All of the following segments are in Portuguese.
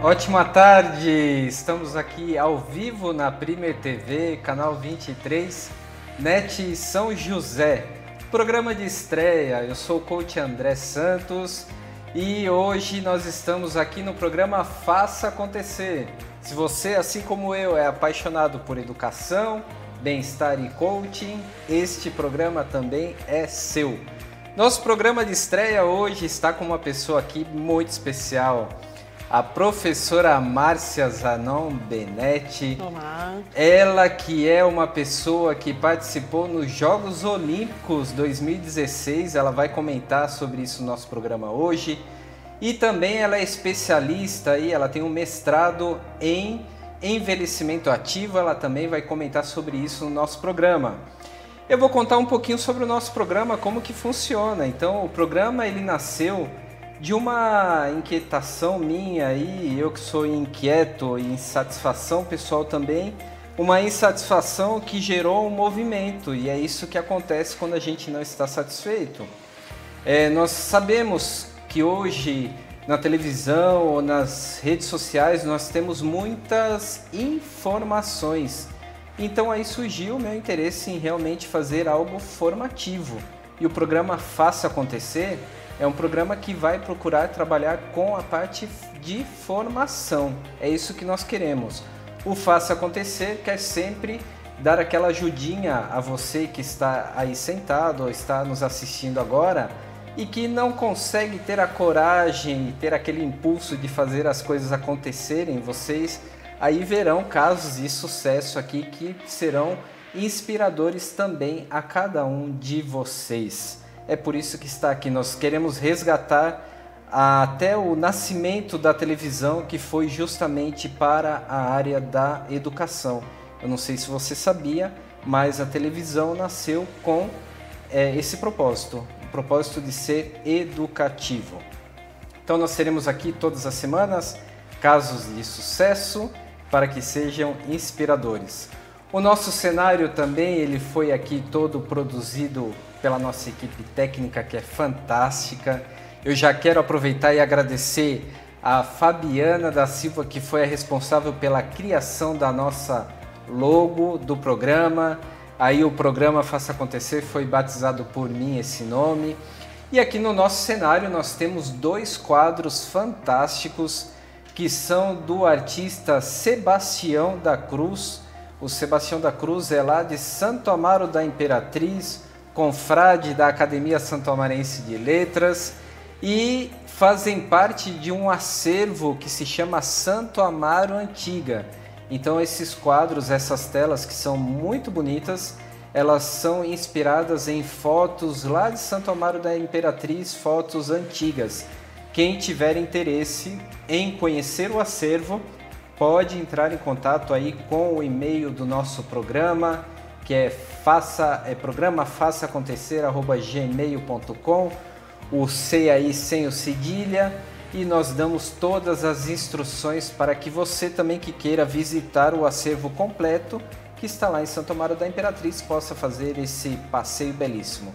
Ótima tarde, estamos aqui ao vivo na Primer TV, canal 23, NET São José, programa de estreia. Eu sou o coach André Santos e hoje nós estamos aqui no programa Faça Acontecer. Se você, assim como eu, é apaixonado por educação, bem-estar e coaching, este programa também é seu. Nosso programa de estreia hoje está com uma pessoa aqui muito especial, a professora Márcia Zanon Benetti. Olá. Ela que é uma pessoa que participou nos Jogos Olímpicos 2016, ela vai comentar sobre isso no nosso programa hoje. E também ela é especialista e ela tem um mestrado em envelhecimento ativo, ela também vai comentar sobre isso no nosso programa. Eu vou contar um pouquinho sobre o nosso programa, como que funciona. Então, o programa ele nasceu de uma inquietação minha aí, eu que sou inquieto e insatisfação pessoal também, uma insatisfação que gerou um movimento, e é isso que acontece quando a gente não está satisfeito. Nós sabemos que hoje na televisão ou nas redes sociais nós temos muitas informações, então aí surgiu o meu interesse em realmente fazer algo formativo, e o programa Faça Acontecer é um programa que vai procurar trabalhar com a parte de formação. É isso que nós queremos. O Faça Acontecer quer sempre dar aquela ajudinha a você que está aí sentado ou está nos assistindo agora e que não consegue ter a coragem e ter aquele impulso de fazer as coisas acontecerem. Vocês aí verão casos de sucesso aqui que serão inspiradores também a cada um de vocês. É por isso que está aqui. Nós queremos resgatar até o nascimento da televisão, que foi justamente para a área da educação. Eu não sei se você sabia, mas a televisão nasceu com esse propósito, o propósito de ser educativo. Então nós teremos aqui todas as semanas casos de sucesso para que sejam inspiradores. O nosso cenário também ele foi aqui todo produzido pela nossa equipe técnica, que é fantástica. Eu já quero aproveitar e agradecer a Fabiana da Silva, que foi a responsável pela criação da nossa logo do programa. Aí o programa Faça Acontecer foi batizado por mim esse nome. E aqui no nosso cenário nós temos dois quadros fantásticos que são do artista Sebastião da Cruz. O Sebastião da Cruz é lá de Santo Amaro da Imperatriz, confrade da Academia Santo-Amarense de Letras, e fazem parte de um acervo que se chama Santo Amaro Antiga. Então esses quadros, essas telas que são muito bonitas, elas são inspiradas em fotos lá de Santo Amaro da Imperatriz, fotos antigas. Quem tiver interesse em conhecer o acervo, pode entrar em contato aí com o e-mail do nosso programa, que é programa façaacontecer@gmail.com, o C aí sem o cedilha, e nós damos todas as instruções para que você também que queira visitar o acervo completo, que está lá em Santo Amaro da Imperatriz, possa fazer esse passeio belíssimo.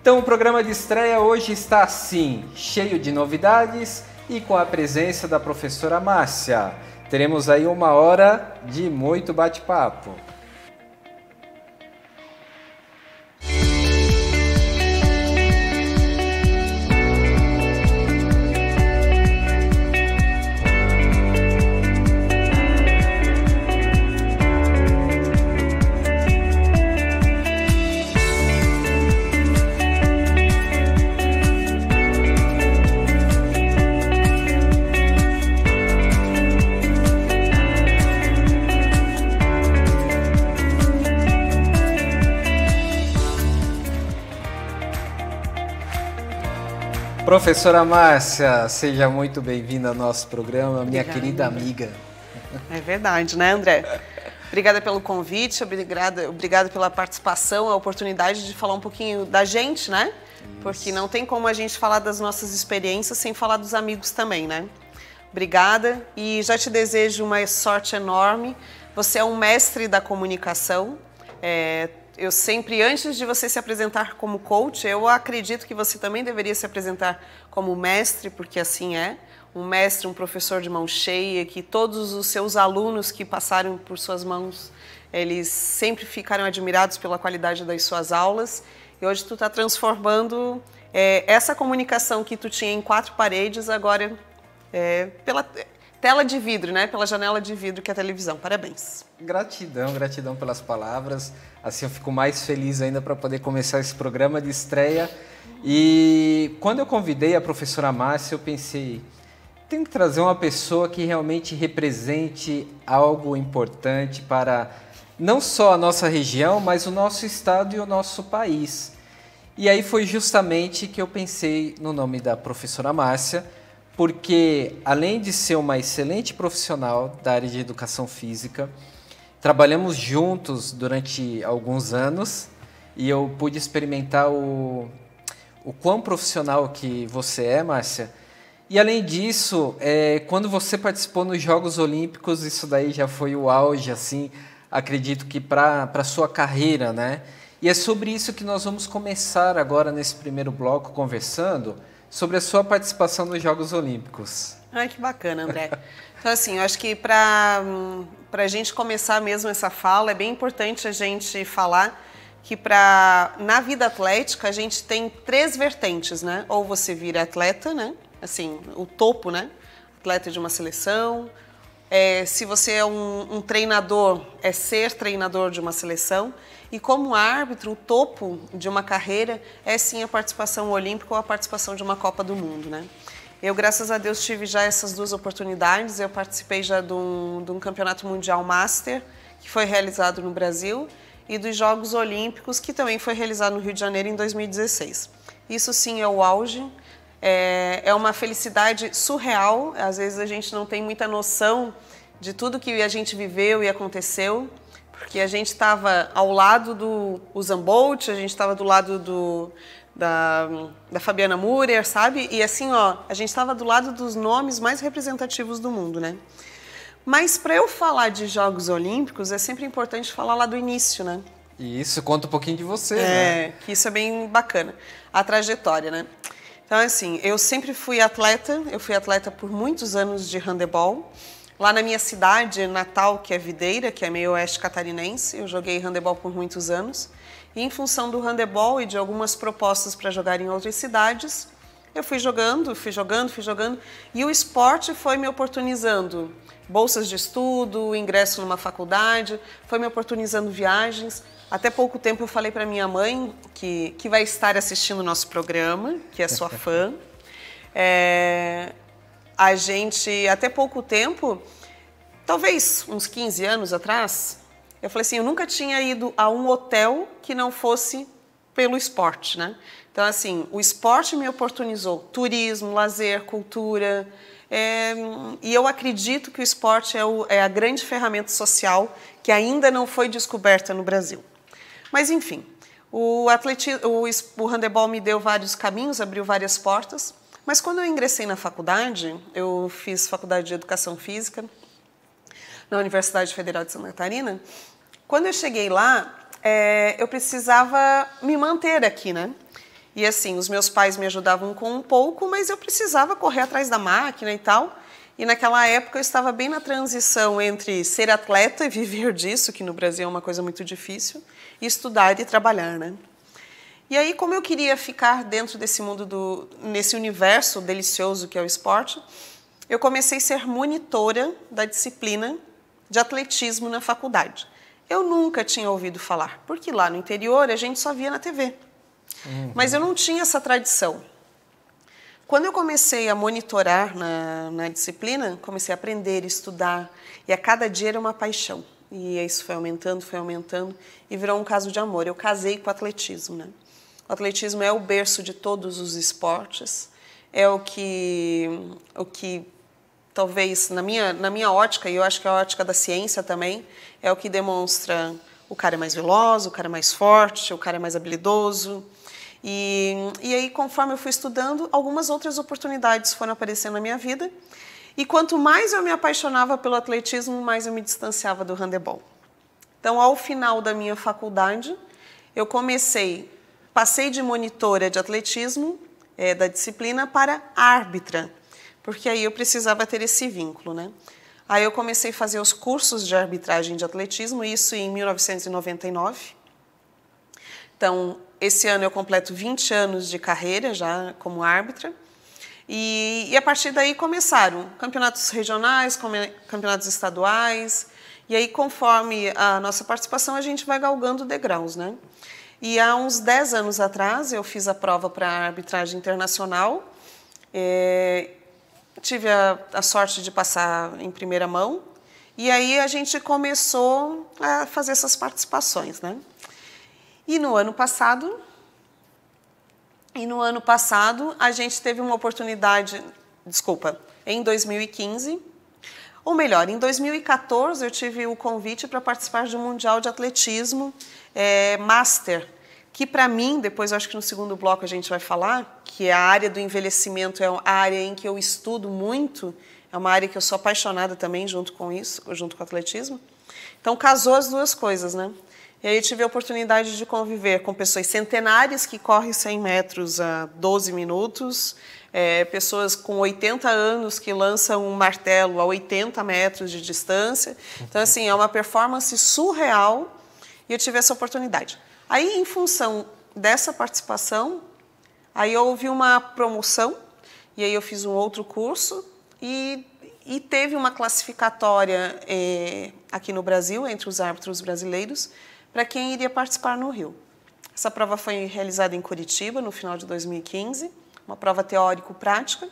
Então o programa de estreia hoje está assim, cheio de novidades e com a presença da professora Márcia. Teremos aí 1 hora de muito bate-papo. Professora Márcia, seja muito bem-vinda ao nosso programa, minha querida amiga. É verdade, né, André? Obrigada pelo convite, obrigada pela participação, a oportunidade de falar um pouquinho da gente, né? Isso. Porque não tem como a gente falar das nossas experiências sem falar dos amigos também, né? Obrigada e já te desejo uma sorte enorme. Você é um mestre da comunicação, eu sempre, antes de você se apresentar como coach, eu acredito que você também deveria se apresentar como mestre, porque assim é. Um mestre, um professor de mão cheia, que todos os seus alunos que passaram por suas mãos, eles sempre ficaram admirados pela qualidade das suas aulas. E hoje tu está transformando essa comunicação que tu tinha em 4 paredes, agora pela tela de vidro, né? Pela janela de vidro que é a televisão. Parabéns. Gratidão, gratidão pelas palavras. Assim eu fico mais feliz ainda para poder começar esse programa de estreia. E quando eu convidei a professora Márcia, eu pensei, tem que trazer uma pessoa que realmente represente algo importante para não só a nossa região, mas o nosso estado e o nosso país. E aí foi justamente que eu pensei no nome da professora Márcia, porque além de ser uma excelente profissional da área de educação física, trabalhamos juntos durante alguns anos e eu pude experimentar o quão profissional que você é, Márcia. E além disso, quando você participou nos Jogos Olímpicos, isso daí já foi o auge, assim, acredito que para a sua carreira, né? E é sobre isso que nós vamos começar agora nesse primeiro bloco, conversando sobre a sua participação nos Jogos Olímpicos. Ai, que bacana, André. Então, assim, eu acho que para a gente começar mesmo essa fala, é bem importante a gente falar que na vida atlética a gente tem 3 vertentes, né? Ou você vira atleta, né? Assim, o topo, né? Atleta de uma seleção. Se você é um treinador, é ser treinador de uma seleção. E como árbitro, o topo de uma carreira é sim a participação olímpica ou a participação de uma Copa do Mundo, né? Eu, graças a Deus, tive já essas 2 oportunidades. Eu participei já de um campeonato mundial master, que foi realizado no Brasil, e dos Jogos Olímpicos, que também foi realizado no Rio de Janeiro em 2016. Isso sim é o auge. É uma felicidade surreal. Às vezes a gente não tem muita noção de tudo que a gente viveu e aconteceu, porque a gente estava ao lado do Usain Bolt, a gente estava do lado da Fabiana Müller, sabe? E assim, ó, a gente estava do lado dos nomes mais representativos do mundo, né? Mas para eu falar de Jogos Olímpicos, é sempre importante falar lá do início, né? E isso conta um pouquinho de você, né? Que isso é bem bacana, a trajetória, né? Então, assim, eu sempre fui atleta, por muitos anos de handebol. Lá na minha cidade natal, que é Videira, que é meio oeste catarinense, eu joguei handebol por muitos anos. E em função do handebol e de algumas propostas para jogar em outras cidades, eu fui jogando. E o esporte foi me oportunizando bolsas de estudo, ingresso numa faculdade, foi me oportunizando viagens. Até pouco tempo eu falei para minha mãe, que vai estar assistindo o nosso programa, que é sua fã. A gente, até pouco tempo, talvez uns 15 anos atrás, eu falei assim, eu nunca tinha ido a um hotel que não fosse pelo esporte, né? Então, assim, o esporte me oportunizou turismo, lazer, cultura, e eu acredito que o esporte é a grande ferramenta social que ainda não foi descoberta no Brasil. Mas, enfim, o handebol me deu vários caminhos, abriu várias portas, mas quando eu ingressei na faculdade, eu fiz faculdade de Educação Física na Universidade Federal de Santa Catarina. Quando eu cheguei lá, eu precisava me manter aqui, né? E assim, os meus pais me ajudavam com um pouco, mas eu precisava correr atrás da máquina e tal. E naquela época eu estava bem na transição entre ser atleta e viver disso, que no Brasil é uma coisa muito difícil, e estudar e trabalhar, né? E aí, como eu queria ficar dentro desse mundo, nesse universo delicioso que é o esporte, eu comecei a ser monitora da disciplina de atletismo na faculdade. Eu nunca tinha ouvido falar, porque lá no interior a gente só via na TV. Mas eu não tinha essa tradição. Quando eu comecei a monitorar na disciplina, comecei a aprender, estudar, e a cada dia era uma paixão. E isso foi aumentando, e virou um caso de amor. Eu casei com o atletismo, né? O atletismo é o berço de todos os esportes, é o que talvez, na minha ótica, e eu acho que é a ótica da ciência também, é o que demonstra o cara é mais veloz, o cara é mais forte, o cara é mais habilidoso. E aí, conforme eu fui estudando, algumas outras oportunidades foram aparecendo na minha vida. E quanto mais eu me apaixonava pelo atletismo, mais eu me distanciava do handebol. Então, ao final da minha faculdade, eu passei de monitora de atletismo da disciplina para árbitra, porque aí eu precisava ter esse vínculo, né? Aí eu comecei a fazer os cursos de arbitragem de atletismo, isso em 1999. Então, esse ano eu completo 20 anos de carreira já como árbitra. E a partir daí começaram campeonatos regionais, campeonatos estaduais. E aí, conforme a nossa participação, a gente vai galgando degraus, né? E há uns 10 anos atrás, eu fiz a prova para a arbitragem internacional. Tive a sorte de passar em primeira mão. E aí a gente começou a fazer essas participações, né? E no ano passado, a gente teve uma oportunidade, em 2015, ou melhor, em 2014 eu tive o convite para participar de um Mundial de Atletismo Master, que para mim, depois eu acho que no segundo bloco a gente vai falar, que é a área do envelhecimento, é a área em que eu estudo muito, é uma área que eu sou apaixonada também junto com isso, junto com o atletismo. Então casou as duas coisas, né? E aí eu tive a oportunidade de conviver com pessoas centenárias que correm 100 metros a 12 minutos, pessoas com 80 anos que lançam um martelo a 80 metros de distância. Então, assim, é uma performance surreal e eu tive essa oportunidade. Aí, em função dessa participação, aí houve uma promoção e aí eu fiz um outro curso e teve uma classificatória aqui no Brasil, entre os árbitros brasileiros, para quem iria participar no Rio. Essa prova foi realizada em Curitiba, no final de 2015, uma prova teórico-prática.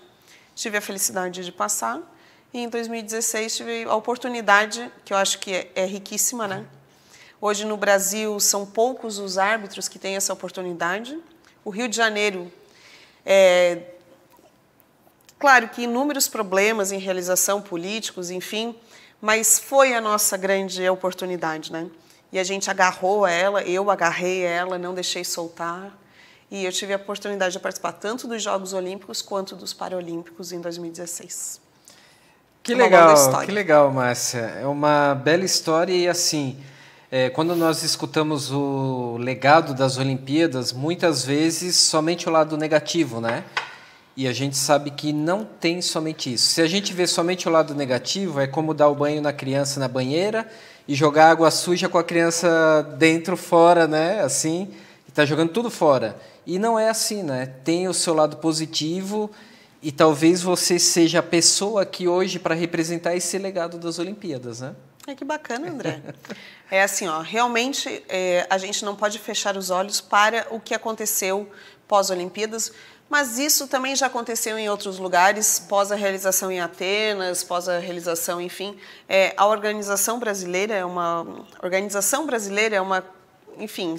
Tive a felicidade de passar. E em 2016 tive a oportunidade, que eu acho que é riquíssima, né? Hoje no Brasil são poucos os árbitros que têm essa oportunidade. O Rio de Janeiro, claro que inúmeros problemas em realização, políticos, enfim, mas foi a nossa grande oportunidade, né? E a gente agarrou ela, eu agarrei ela, não deixei soltar. E eu tive a oportunidade de participar tanto dos Jogos Olímpicos quanto dos Paralímpicos em 2016. Que legal, Márcia. É uma bela história e, assim, quando nós escutamos o legado das Olimpíadas, muitas vezes somente o lado negativo, né? E a gente sabe que não tem somente isso. Se a gente vê somente o lado negativo, é como dar o banho na criança na banheira e jogar água suja com a criança dentro, fora, né? Assim, e tá jogando tudo fora. E não é assim, né? Tem o seu lado positivo e talvez você seja a pessoa aqui hoje para representar esse legado das Olimpíadas, né? Que bacana, André. É assim, ó, realmente a gente não pode fechar os olhos para o que aconteceu pós-Olimpíadas, mas isso também já aconteceu em outros lugares, pós a realização em Atenas, pós a realização, enfim. A organização brasileira é uma... Enfim,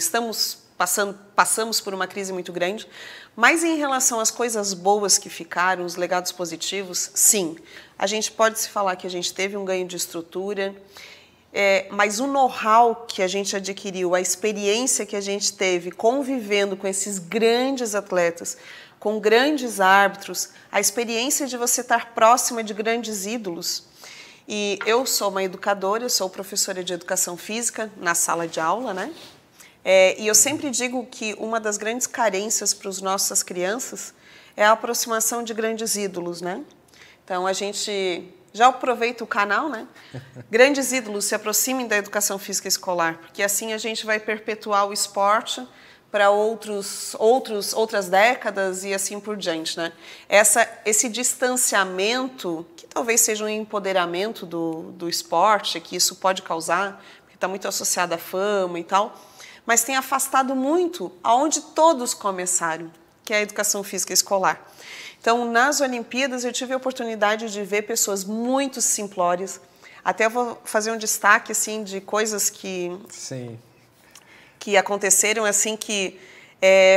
passamos por uma crise muito grande, mas em relação às coisas boas que ficaram, os legados positivos, sim. A gente pode se falar que a gente teve um ganho de estrutura, mas o know-how que a gente adquiriu, a experiência que a gente teve convivendo com esses grandes atletas, com grandes árbitros, a experiência de você estar próxima de grandes ídolos. E eu sou uma educadora, eu sou professora de educação física na sala de aula, né? E eu sempre digo que uma das grandes carências para as nossas crianças é a aproximação de grandes ídolos, né? Então, a gente já aproveita o canal, né? Grandes ídolos se aproximem da educação física escolar, porque assim a gente vai perpetuar o esporte para outras décadas e assim por diante, né? Esse distanciamento, que talvez seja um empoderamento do esporte, que isso pode causar, porque está muito associado à fama e tal, mas tem afastado muito aonde todos começaram, que é a educação física escolar. Então, nas Olimpíadas, eu tive a oportunidade de ver pessoas muito simplórias. Até vou fazer um destaque assim, de coisas que aconteceram assim, que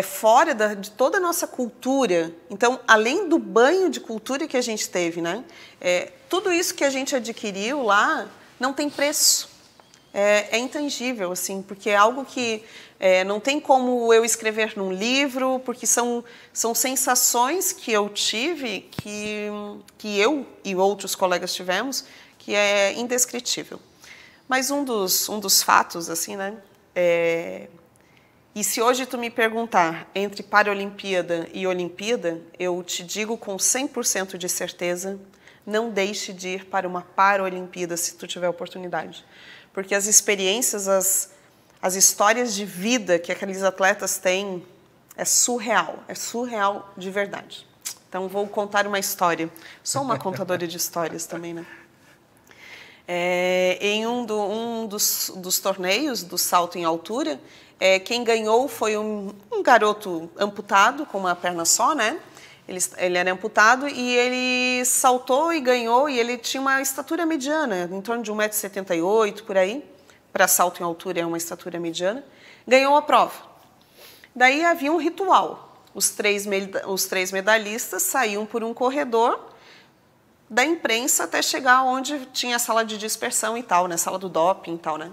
fora de toda a nossa cultura. Então, além do banho de cultura que a gente teve, né? Tudo isso que a gente adquiriu lá não tem preço. É intangível, assim, porque é algo que não tem como eu escrever num livro, porque são sensações que eu tive, que eu e outros colegas tivemos, que é indescritível. Mas um dos fatos, assim, né? E se hoje tu me perguntar entre Paralimpíada e Olimpíada, eu te digo com 100% de certeza, não deixe de ir para uma Paralimpíada se tu tiver oportunidade. Porque as experiências, as histórias de vida que aqueles atletas têm é surreal de verdade. Então vou contar uma história. Sou uma contadora de histórias também, né? Em um dos torneios do salto em altura, quem ganhou foi um garoto amputado, com uma perna só, né? Ele era amputado e ele saltou e ganhou, e ele tinha uma estatura mediana, em torno de 1,78 m, por aí. Para salto em altura é uma estatura mediana. Ganhou a prova. Daí havia um ritual. Os três medalhistas saíam por um corredor da imprensa até chegar onde tinha a sala de dispersão e tal, né? Sala do doping e tal, né?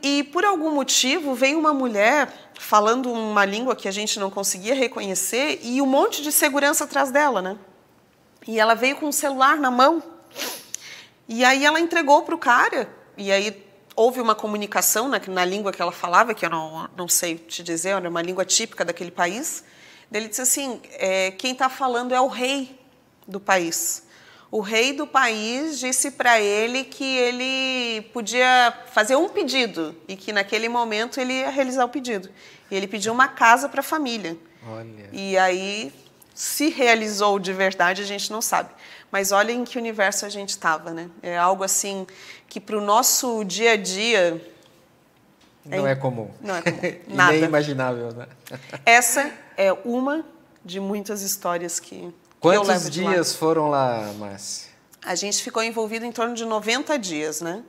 E por algum motivo veio uma mulher falando uma língua que a gente não conseguia reconhecer e um monte de segurança atrás dela, né? E ela veio com o celular na mão e aí ela entregou para o cara e aí houve uma comunicação na língua que ela falava, que eu não sei te dizer, era uma língua típica daquele país. Ele disse assim, quem está falando é o rei do país. O rei do país disse para ele que ele podia fazer um pedido e que naquele momento ele ia realizar o pedido. E ele pediu uma casa para a família. Olha. E aí, se realizou de verdade, a gente não sabe. Mas olha em que universo a gente estava, né? É algo assim que para o nosso dia a dia... Não é comum. Não é comum. Nada. Nem imaginável, né? Essa é uma de muitas histórias que Quantos eu levo de dias lá. foram lá, Márcia? A gente ficou envolvido em torno de 90 dias, né?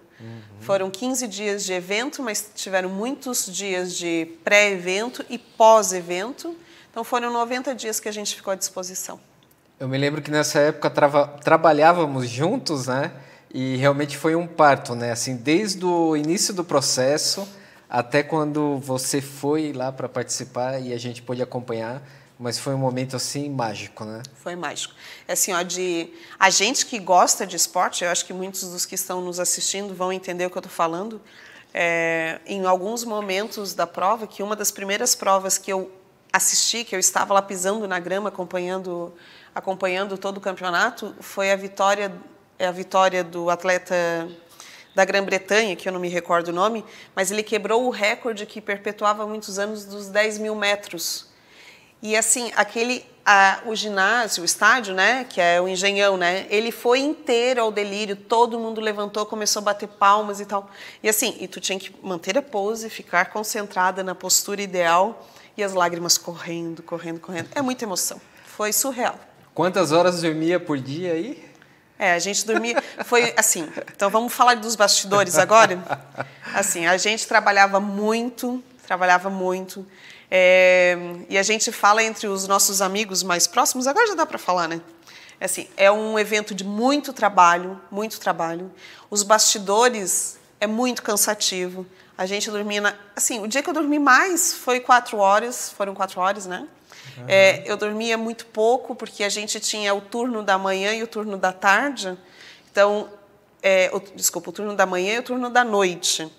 Foram 15 dias de evento, mas tiveram muitos dias de pré-evento e pós-evento. Então foram 90 dias que a gente ficou à disposição. Eu me lembro que nessa época trabalhávamos juntos, né? E realmente foi um parto, né? Assim, desde o início do processo até quando você foi lá para participar e a gente pôde acompanhar. Mas foi um momento, assim, mágico, né? Foi mágico. É assim, ó, a gente que gosta de esporte, eu acho que muitos dos que estão nos assistindo vão entender o que eu estou falando. Em alguns momentos da prova, que uma das primeiras provas que eu assisti, que eu estava lá pisando na grama, acompanhando todo o campeonato, foi a vitória do atleta da Grã-Bretanha, que eu não me recordo o nome, mas ele quebrou o recorde que perpetuava há muitos anos dos 10.000 metros. E assim, o ginásio, o estádio, né, que é o Engenhão, né, ele foi inteiro ao delírio, todo mundo levantou, começou a bater palmas e tal. E assim, tu tinha que manter a pose, ficar concentrada na postura ideal e as lágrimas correndo, correndo, correndo. É muita emoção. Foi surreal. Quantas horas dormia por dia aí? A gente dormia... Foi assim, então vamos falar dos bastidores agora? Assim, a gente trabalhava muito. E a gente fala entre os nossos amigos mais próximos, agora já dá para falar, né? Assim, é um evento de muito trabalho. Os bastidores é muito cansativo. A gente dormia... Assim, o dia que eu dormi mais foi 4 horas, foram 4 horas, né? Eu dormia muito pouco, porque a gente tinha o turno da manhã e o turno da tarde. Então, o turno da manhã e o turno da noite.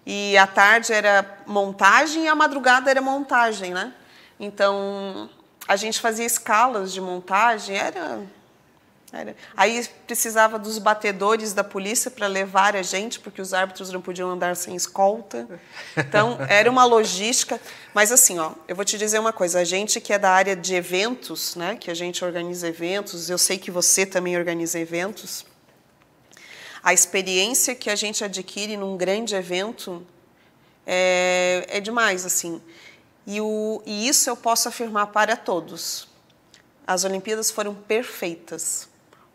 E à tarde era montagem e à madrugada era montagem, né? Então, a gente fazia escalas de montagem, Aí precisava dos batedores da polícia para levar a gente, porque os árbitros não podiam andar sem escolta. Então, era uma logística. Mas assim, ó, eu vou te dizer uma coisa, a gente que é da área de eventos, né, que a gente organiza eventos, eu sei que você também organiza eventos, a experiência que a gente adquire num grande evento é demais, assim. E isso eu posso afirmar para todos. As Olimpíadas foram perfeitas.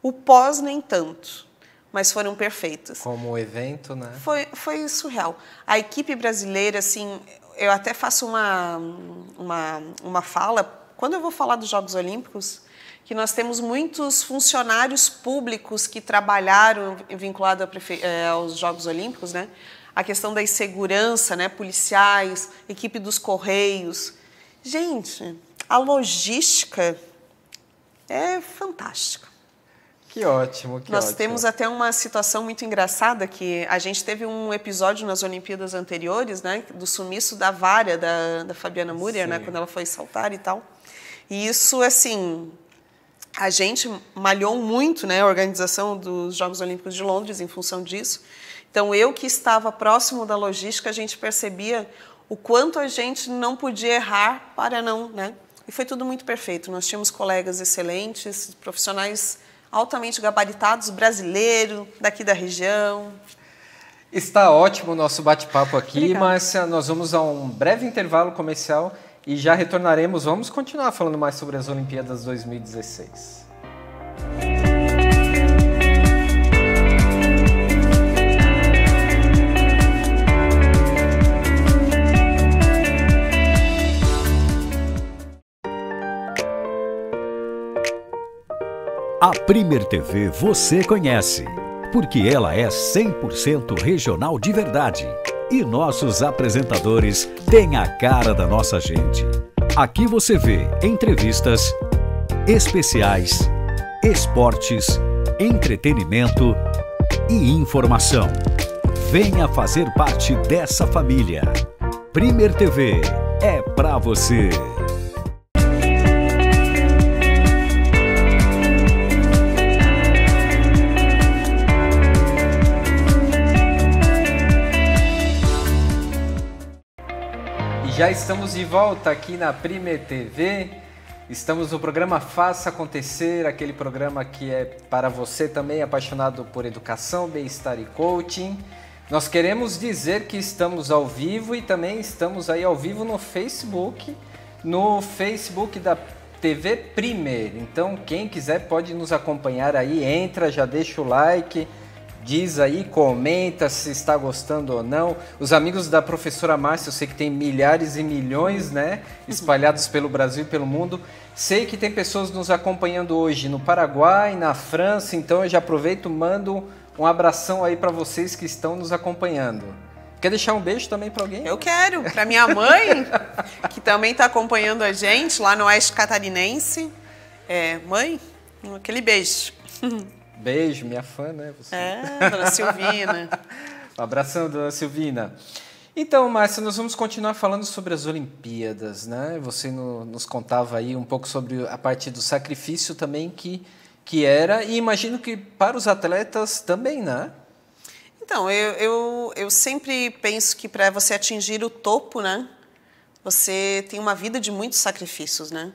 O pós, nem tanto, mas foram perfeitas. Como evento, né? Foi surreal. A equipe brasileira, assim, eu até faço uma fala, quando eu vou falar dos Jogos Olímpicos, que nós temos muitos funcionários públicos que trabalharam vinculado aos Jogos Olímpicos, né? A questão da segurança, né? Policiais, equipe dos Correios. Gente, a logística é fantástica. Que ótimo, que Nós ótimo. temos até uma situação muito engraçada que a gente teve um episódio nas Olimpíadas anteriores, né, do sumiço da vara da Fabiana Murier, né, quando ela foi saltar e tal. E isso, assim, a gente malhou muito, né, a organização dos Jogos Olímpicos de Londres em função disso. Então, eu que estava próximo da logística, a gente percebia o quanto a gente não podia errar para não, né? E foi tudo muito perfeito. Nós tínhamos colegas excelentes, profissionais altamente gabaritados, brasileiro, daqui da região. Está ótimo o nosso bate-papo aqui, Obrigada. Márcia. Nós vamos a um breve intervalo comercial e já retornaremos. Vamos continuar falando mais sobre as Olimpíadas 2016. A Premier TV você conhece, porque ela é 100% regional de verdade. E nossos apresentadores têm a cara da nossa gente. Aqui você vê entrevistas, especiais, esportes, entretenimento e informação. Venha fazer parte dessa família. Premier TV é pra você. Já estamos de volta aqui na Premier TV, estamos no programa Faça Acontecer, aquele programa que é para você também apaixonado por educação, bem-estar e coaching. Nós queremos dizer que estamos ao vivo e também estamos aí ao vivo no Facebook da TV Premier. Então quem quiser pode nos acompanhar aí, entra, já deixa o like, diz aí, comenta se está gostando ou não. Os amigos da professora Márcia, eu sei que tem milhares e milhões, né, espalhados pelo Brasil e pelo mundo. Sei que tem pessoas nos acompanhando hoje no Paraguai, na França, então eu já aproveito e mando um abração aí para vocês que estão nos acompanhando. Quer deixar um beijo também para alguém? Eu quero, para minha mãe, que também está acompanhando a gente lá no Oeste Catarinense. Mãe, aquele beijo. Beijo, minha fã, né? Você. Dona Silvina. Um abração, dona Silvina. Então, Márcia, nós vamos continuar falando sobre as Olimpíadas, né? Você nos contava aí um pouco sobre a parte do sacrifício também que era, e imagino que para os atletas também, né? Então, eu sempre penso que para você atingir o topo, né? Você tem uma vida de muitos sacrifícios, né?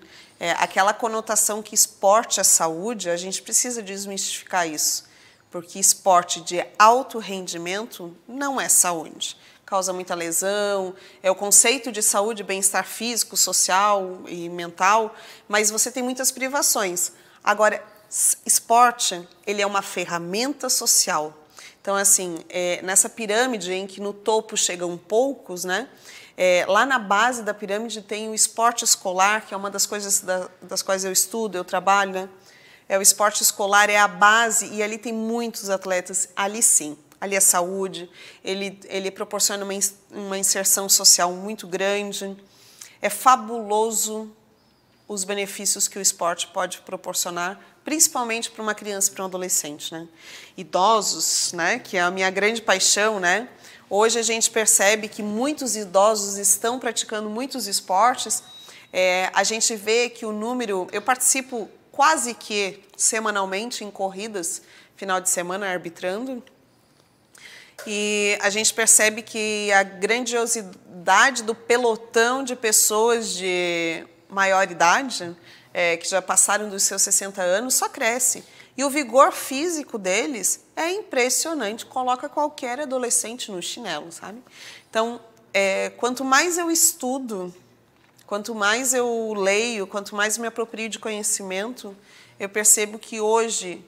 Aquela conotação que esporte é saúde, a gente precisa desmistificar isso, porque esporte de alto rendimento não é saúde. Causa muita lesão, é o conceito de saúde, bem-estar físico, social e mental, mas você tem muitas privações. Agora, esporte, ele é uma ferramenta social. Então, assim, nessa pirâmide em que no topo chegam poucos, né? Lá na base da pirâmide tem o esporte escolar, que é uma das coisas das quais eu estudo, eu trabalho, né? O esporte escolar é a base e ali tem muitos atletas, ali sim. Ali é saúde, ele proporciona uma inserção social muito grande. É fabuloso os benefícios que o esporte pode proporcionar, principalmente para uma criança e para um adolescente, né? Idosos, né? Que é a minha grande paixão, né? Hoje a gente percebe que muitos idosos estão praticando muitos esportes. A gente vê que o número... Eu participo quase que semanalmente em corridas, final de semana arbitrando. E a gente percebe que a grandiosidade do pelotão de pessoas de maior idade, que já passaram dos seus 60 anos, só cresce. E o vigor físico deles é impressionante, coloca qualquer adolescente no chinelo, sabe? Então, quanto mais eu estudo, quanto mais eu leio, quanto mais me aproprio de conhecimento, eu percebo que hoje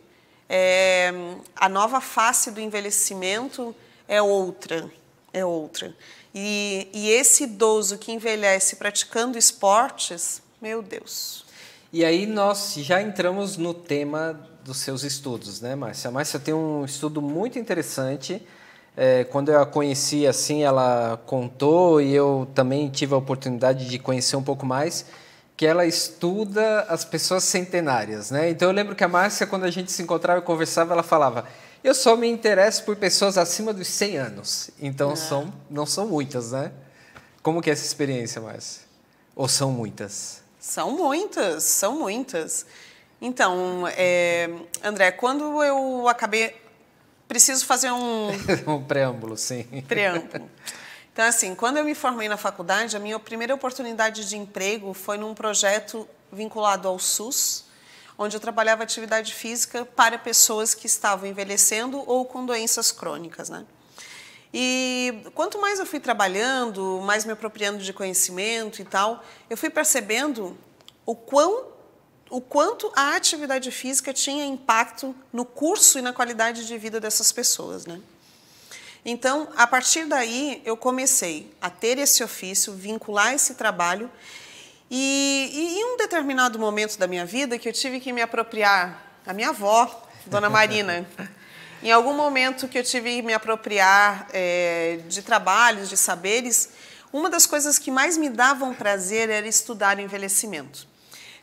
a nova face do envelhecimento é outra. E esse idoso que envelhece praticando esportes, meu Deus. E aí nós já entramos no tema dos seus estudos, né, Márcia? A Márcia tem um estudo muito interessante. Quando eu a conheci, assim, ela contou e eu também tive a oportunidade de conhecer um pouco mais, que ela estuda as pessoas centenárias, né? Então eu lembro que a Márcia, quando a gente se encontrava e conversava, ela falava: eu só me interesso por pessoas acima dos 100 anos. Então não são muitas, né? Como que é essa experiência, Márcia? Ou são muitas? São muitas, são muitas. Então, André, quando eu acabei... Preciso fazer um... Um preâmbulo, sim. Preâmbulo. Então, assim, quando eu me formei na faculdade, a minha primeira oportunidade de emprego foi num projeto vinculado ao SUS, onde eu trabalhava atividade física para pessoas que estavam envelhecendo ou com doenças crônicas, né? E quanto mais eu fui trabalhando, mais me apropriando de conhecimento e tal, eu fui percebendo o quanto a atividade física tinha impacto no curso e na qualidade de vida dessas pessoas, né? Então, a partir daí, eu comecei a ter esse ofício, vincular esse trabalho, e em um determinado momento da minha vida, que eu tive que me apropriar, a minha avó, Dona Marina, em algum momento que eu tive que me apropriar de trabalhos, de saberes, uma das coisas que mais me davam prazer era estudar o envelhecimento.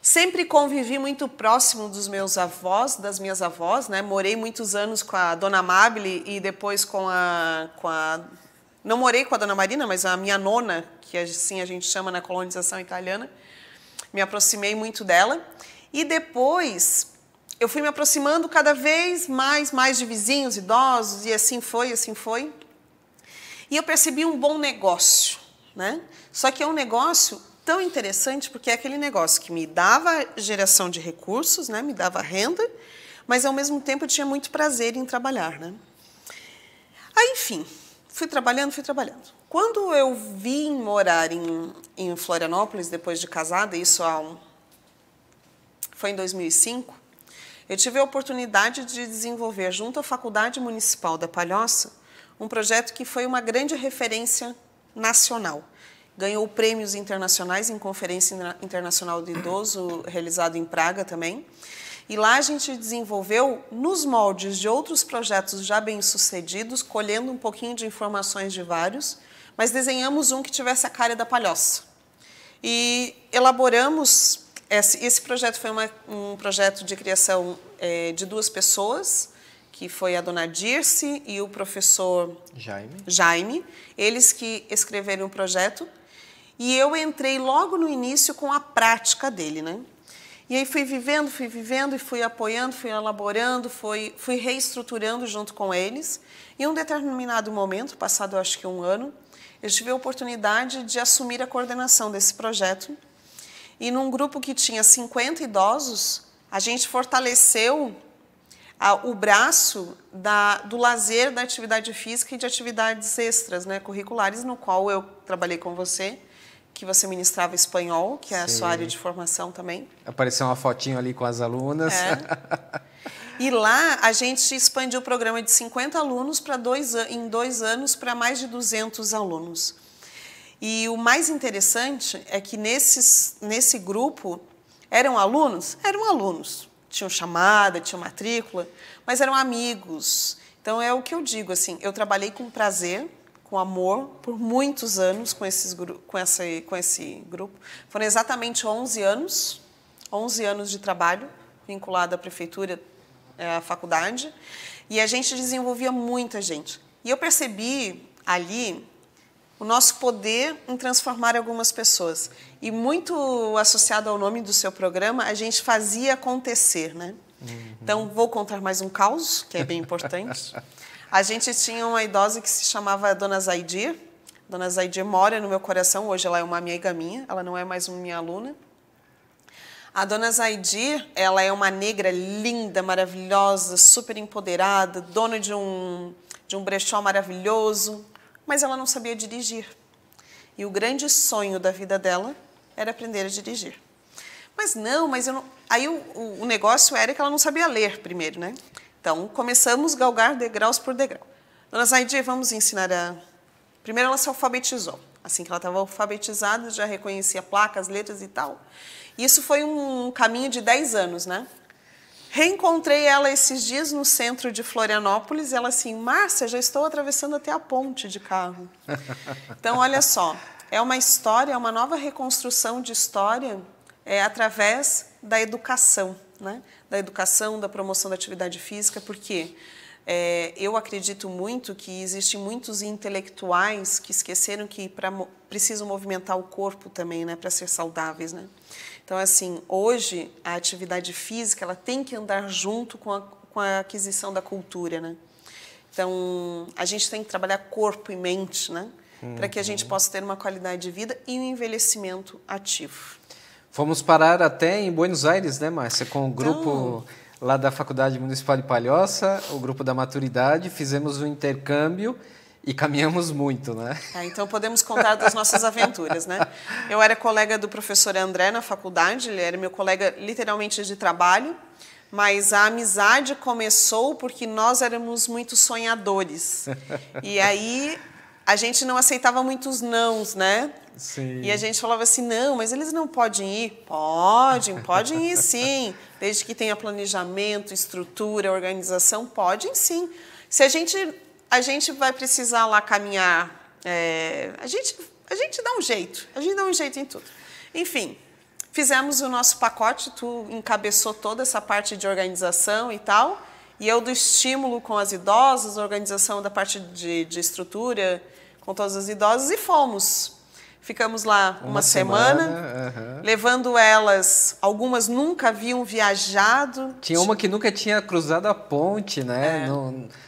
Sempre convivi muito próximo dos meus avós, das minhas avós, né? Morei muitos anos com a Dona Amabile e depois com a... Não morei com a Dona Marina, mas a minha nona, que assim a gente chama na colonização italiana. Me aproximei muito dela. E depois eu fui me aproximando cada vez mais de vizinhos idosos, e assim foi, assim foi. E eu percebi um bom negócio, né? Só que é um negócio tão interessante, porque é aquele negócio que me dava geração de recursos, né? Me dava renda, mas ao mesmo tempo eu tinha muito prazer em trabalhar, né? Aí, enfim, fui trabalhando. Quando eu vim morar em Florianópolis, depois de casada, isso foi em 2005, eu tive a oportunidade de desenvolver, junto à Faculdade Municipal da Palhoça, um projeto que foi uma grande referência nacional. Ganhou prêmios internacionais em Conferência Internacional do Idoso, realizado em Praga também. E lá a gente desenvolveu, nos moldes de outros projetos já bem-sucedidos, colhendo um pouquinho de informações de vários, mas desenhamos um que tivesse a cara da Palhoça. E elaboramos... Esse projeto foi um projeto de criação de duas pessoas, que foi a dona Dirce e o professor Jaime. Eles que escreveram o projeto. E eu entrei logo no início com a prática dele, né? E aí fui vivendo e fui apoiando, fui elaborando, fui reestruturando junto com eles. E em um determinado momento, passado acho que um ano, eu tive a oportunidade de assumir a coordenação desse projeto. E num grupo que tinha 50 idosos, a gente fortaleceu o braço do lazer, da atividade física e de atividades extras, né, curriculares, no qual eu trabalhei com você, que você ministrava espanhol, que é a sua área de formação também. Apareceu uma fotinho ali com as alunas. E lá a gente expandiu o programa de 50 alunos em 2 anos para mais de 200 alunos. E o mais interessante é que nesse grupo eram alunos? Eram alunos. Tinham chamada, tinham matrícula, mas eram amigos. Então é o que eu digo, assim, eu trabalhei com prazer, com amor, por muitos anos com esse grupo. Foram exatamente 11 anos de trabalho vinculado à prefeitura, à faculdade, e a gente desenvolvia muita gente. E eu percebi ali o nosso poder em transformar algumas pessoas. E muito associado ao nome do seu programa, a gente fazia acontecer, né? Então, vou contar mais um caos, que é bem importante. A gente tinha uma idosa que se chamava Dona Zaidir. Dona Zaidir mora no meu coração, hoje ela é uma amiga minha, ela não é mais uma minha aluna. A Dona Zaidir, ela é uma negra linda, maravilhosa, super empoderada, dona de um brechó maravilhoso, mas ela não sabia dirigir. E o grande sonho da vida dela era aprender a dirigir. Mas eu não... Aí o negócio era que ela não sabia ler primeiro, né? Então, começamos a galgar degraus por degrau. Dona Zaidir, vamos ensinar a... Primeiro ela se alfabetizou. Assim que ela estava alfabetizada, já reconhecia placas, letras e tal. Isso foi um caminho de 10 anos, né? Reencontrei ela esses dias no centro de Florianópolis e ela assim, Márcia, já estou atravessando até a ponte de carro. Então, olha só, é uma história, é uma nova reconstrução de história através da educação, né? Da educação, da promoção da atividade física, porque eu acredito muito que existem muitos intelectuais que esqueceram que precisam movimentar o corpo também, né? Para ser saudáveis, né? Então, assim, hoje a atividade física ela tem que andar junto com a aquisição da cultura, né? Então, a gente tem que trabalhar corpo e mente, né? Para que a gente possa ter uma qualidade de vida e um envelhecimento ativo. Fomos parar até em Buenos Aires, né, Márcia? Com o grupo lá da Faculdade Municipal de Palhoça, o grupo da Maturidade, fizemos um intercâmbio e caminhamos muito, né? Então podemos contar das nossas aventuras, né? Eu era colega do professor André na faculdade, ele era meu colega literalmente de trabalho, mas a amizade começou porque nós éramos muito sonhadores. E aí a gente não aceitava muitos nãos, né? Sim. E a gente falava assim, não, mas eles não podem ir. Podem ir sim. Desde que tenha planejamento, estrutura, organização, podem sim. Se a gente vai precisar lá caminhar, a gente dá um jeito. A gente dá um jeito em tudo. Enfim, fizemos o nosso pacote, tu encabeçou toda essa parte de organização e tal, e eu do estímulo com as idosas, organização da parte de estrutura com todas as idosas, e fomos. Ficamos lá uma semana levando elas, algumas nunca haviam viajado. Tinha uma que nunca tinha cruzado a ponte, né?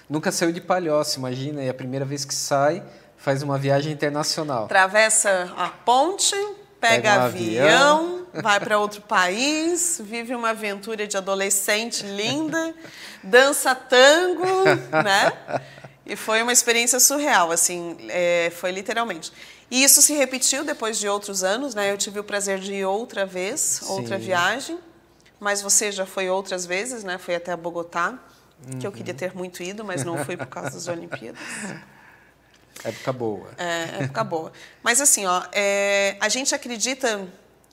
Nunca saiu de Palhoça, imagina, e a primeira vez que sai, faz uma viagem internacional. Atravessa a ponte, pega avião, vai para outro país, vive uma aventura de adolescente linda, dança tango, né? E foi uma experiência surreal, assim, foi literalmente. E isso se repetiu depois de outros anos, né? Eu tive o prazer de ir outra vez, outra viagem, mas você já foi outras vezes, né? Foi até Bogotá, que eu queria ter muito ido, mas não fui por causa das Olimpíadas. Época boa. Época boa. Mas assim, a gente acredita,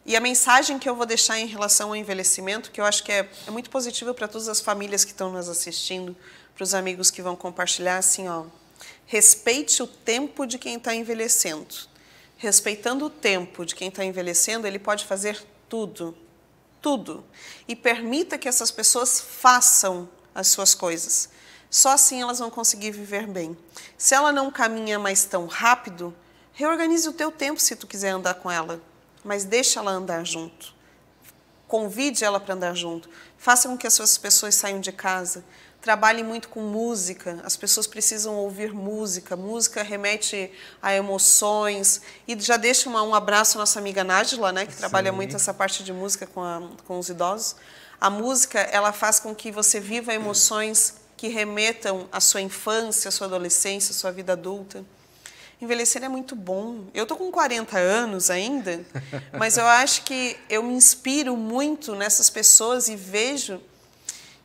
e a mensagem que eu vou deixar em relação ao envelhecimento, que eu acho que é muito positiva para todas as famílias que estão nos assistindo, para os amigos que vão compartilhar, assim, respeite o tempo de quem está envelhecendo. Respeitando o tempo de quem está envelhecendo, ele pode fazer tudo, tudo. E permita que essas pessoas façam as suas coisas. Só assim elas vão conseguir viver bem. Se ela não caminha mais tão rápido, reorganize o teu tempo se tu quiser andar com ela, mas deixa ela andar junto. Convide ela para andar junto. Faça com que as suas pessoas saiam de casa. Trabalhe muito com música, as pessoas precisam ouvir música, música remete a emoções, e já deixo um abraço à nossa amiga Nájila, né, que trabalha muito essa parte de música com os idosos. A música, ela faz com que você viva emoções que remetam à sua infância, à sua adolescência, à sua vida adulta. Envelhecer é muito bom. Eu estou com 40 anos ainda, mas eu acho que eu me inspiro muito nessas pessoas e vejo